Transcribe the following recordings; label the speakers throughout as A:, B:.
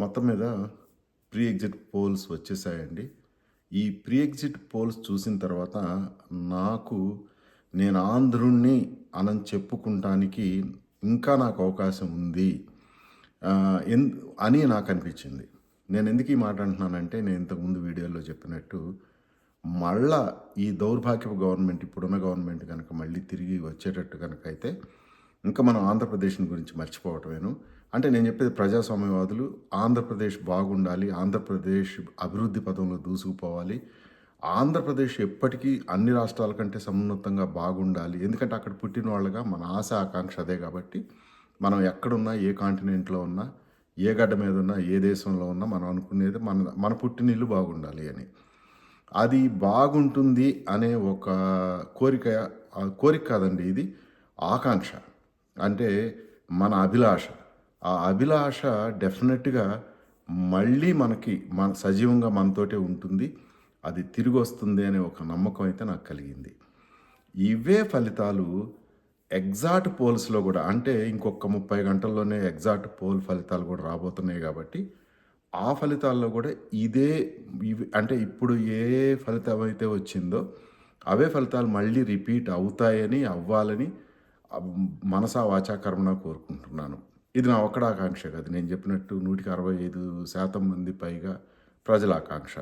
A: మొత్తం మీద pre exit polls వచ్చేసాయండి. ఈ ప్రీ ఎగ్జిట్ పోల్స్ చూసిన తర్వాత నాకు నేను ఆంధ్రుణ్ణి అని చెప్పుకుంటానికి ఇంకా నాకు అవకాశం ఉంది అని నాకు అనిపించింది. నేను ఎందుకు ఈ మాట అంటున్నానంటే, నేను ఇంతకుముందు వీడియోలో చెప్పినట్టు మళ్ళా ఈ దౌర్భాగ్యపు గవర్నమెంట్, ఇప్పుడున్న గవర్నమెంట్ కనుక మళ్ళీ తిరిగి వచ్చేటట్టు కనుక అయితే ఇంకా మనం ఆంధ్రప్రదేశ్ని గురించి మర్చిపోవటమేను. అంటే నేను చెప్పేది ప్రజాస్వామ్యవాదులు ఆంధ్రప్రదేశ్ బాగుండాలి, ఆంధ్రప్రదేశ్ అభివృద్ధి పదంలో దూసుకుపోవాలి, ఆంధ్రప్రదేశ్ ఎప్పటికీ అన్ని రాష్ట్రాల కంటే సమున్నతంగా బాగుండాలి. ఎందుకంటే అక్కడ పుట్టిన వాళ్ళగా మన ఆశ ఆకాంక్ష అదే. కాబట్టి మనం ఎక్కడున్నా, ఏ కాంటినెంట్లో ఉన్నా, ఏ గడ్డ మీద ఉన్నా, ఏ దేశంలో ఉన్నా మనం అనుకునేది మన పుట్టినిల్లు బాగుండాలి అని. అది బాగుంటుంది అనే ఒక కోరిక కాదండి, ఇది ఆకాంక్ష. అంటే మన అభిలాష. ఆ అభిలాష డెఫినెట్గా మళ్ళీ మన సజీవంగా మనతోటే ఉంటుంది, అది తిరిగి వస్తుంది అనే ఒక నమ్మకం అయితే నాకు కలిగింది. ఇవే ఫలితాలు ఎగ్జాక్ట్ పోల్స్లో కూడా, అంటే ఇంకొక 30 గంటల్లోనే ఎగ్జాక్ట్ పోల్ ఫలితాలు కూడా రాబోతున్నాయి. కాబట్టి ఆ ఫలితాల్లో కూడా అంటే ఇప్పుడు ఏ ఫలితం అయితే వచ్చిందో అవే ఫలితాలు మళ్ళీ రిపీట్ అవుతాయని, అవ్వాలని మనసా వాచా కర్మణ కోరుకుంటున్నాను. ఇది నా ఒక్కడ ఆకాంక్ష కాదు, నేను చెప్పినట్టు 165% మంది పైగా ప్రజల ఆకాంక్ష.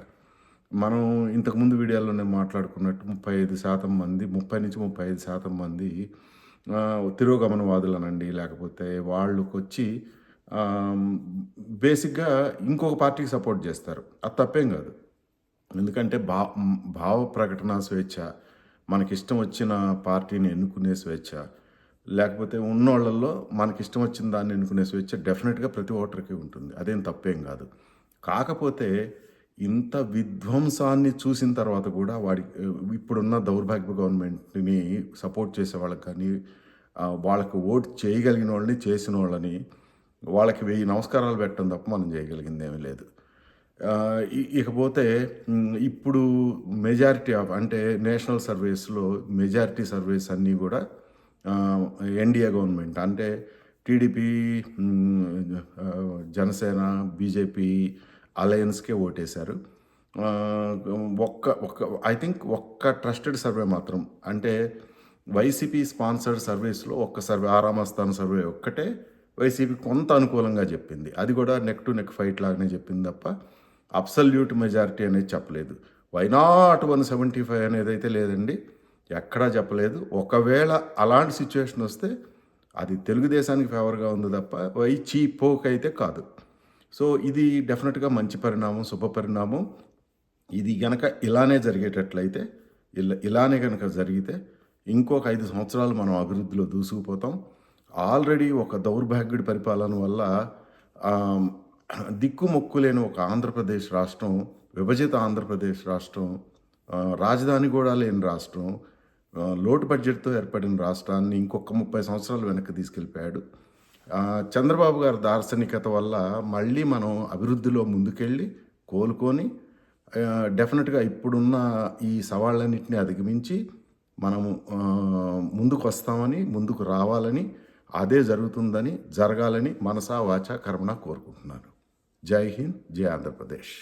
A: మనం ఇంతకుముందు వీడియోలో నేను మాట్లాడుకున్నట్టు 35% మంది, 30-35% మంది తిరోగమనవాదులనండి, లేకపోతే వాళ్ళకొచ్చి బేసిక్గా ఇంకొక పార్టీకి సపోర్ట్ చేస్తారు. అది తప్పేం కాదు. ఎందుకంటే భావ ప్రకటన స్వేచ్ఛ, మనకిష్టం వచ్చిన పార్టీని ఎన్నుకునే స్వేచ్ఛ, లేకపోతే ఉన్నోళ్ళల్లో మనకిష్టం వచ్చిన దాన్ని ఎన్నుకునే స్వేచ్ఛ డెఫినెట్గా ప్రతి ఓటర్కి ఉంటుంది. అదేం తప్పేం కాదు. కాకపోతే ఇంత విధ్వంసాన్ని చూసిన తర్వాత కూడా ఇప్పుడున్న దౌర్భాగ్య గవర్నమెంట్ని సపోర్ట్ చేసే వాళ్ళకి కానీ, వాళ్ళకి ఓటు చేయగలిగిన వాళ్ళని, చేసిన వాళ్ళని, వాళ్ళకి 1000 నమస్కారాలు పెట్టడం తప్ప మనం చేయగలిగింది ఏమీ లేదు. ఇకపోతే ఇప్పుడు మెజారిటీ అంటే నేషనల్ సర్వేస్లో మెజారిటీ సర్వేస్ అన్నీ కూడా ఎన్డీఏ గవర్నమెంట్, అంటే టీడీపీ, జనసేన, బీజేపీ అలయన్స్కే ఓటేశారు. ఐ థింక్ ఒక్క ట్రస్టెడ్ సర్వే మాత్రం, అంటే వైసీపీ స్పాన్సర్డ్ సర్వీస్లో ఒక్క సర్వే, ఆరామస్థాన్ సర్వే ఒక్కటే వైసీపీ కొంత అనుకూలంగా చెప్పింది. అది కూడా నెక్ టు నెక్ ఫైట్ లాగానే చెప్పింది తప్ప అబ్సల్యూట్ మెజారిటీ అనేది చెప్పలేదు. వై నాట్ 175 అనేది అయితే లేదండి, ఎక్కడా చెప్పలేదు. ఒకవేళ అలాంటి సిచ్యువేషన్ వస్తే అది తెలుగుదేశానికి ఫేవర్గా ఉంది తప్ప చీపోక్ అయితే కాదు. సో ఇది డెఫినెట్గా మంచి పరిణామం, శుభ పరిణామం. ఇది కనుక ఇలానే జరిగేటట్లయితే, ఇలానే కనుక జరిగితే ఇంకొక 5 సంవత్సరాలు మనం అభివృద్ధిలో దూసుకుపోతాం. ఆల్రెడీ ఒక దౌర్భాగ్యుడి పరిపాలన వల్ల దిక్కుమొక్కు లేని ఒక ఆంధ్రప్రదేశ్ రాష్ట్రం, విభజిత ఆంధ్రప్రదేశ్ రాష్ట్రం, రాజధాని కూడా లేని రాష్ట్రం, లోటు బడ్జెట్తో ఏర్పడిన రాష్ట్రాన్ని ఇంకొక 30 సంవత్సరాలు వెనక్కి తీసుకెళ్ళిపోయాడు. చంద్రబాబు గారి దార్శనికత వల్ల మళ్ళీ మనం అభివృద్ధిలో ముందుకెళ్ళి కోలుకొని డెఫినెట్గా ఇప్పుడున్న ఈ సవాళ్ళన్నింటినీ అధిగమించి మనము ముందుకు వస్తామని, ముందుకు రావాలని, అదే జరుగుతుందని, జరగాలని మనసా వాచా కర్మణ కోరుకుంటున్నాను. జై హింద్, జై ఆంధ్రప్రదేశ్.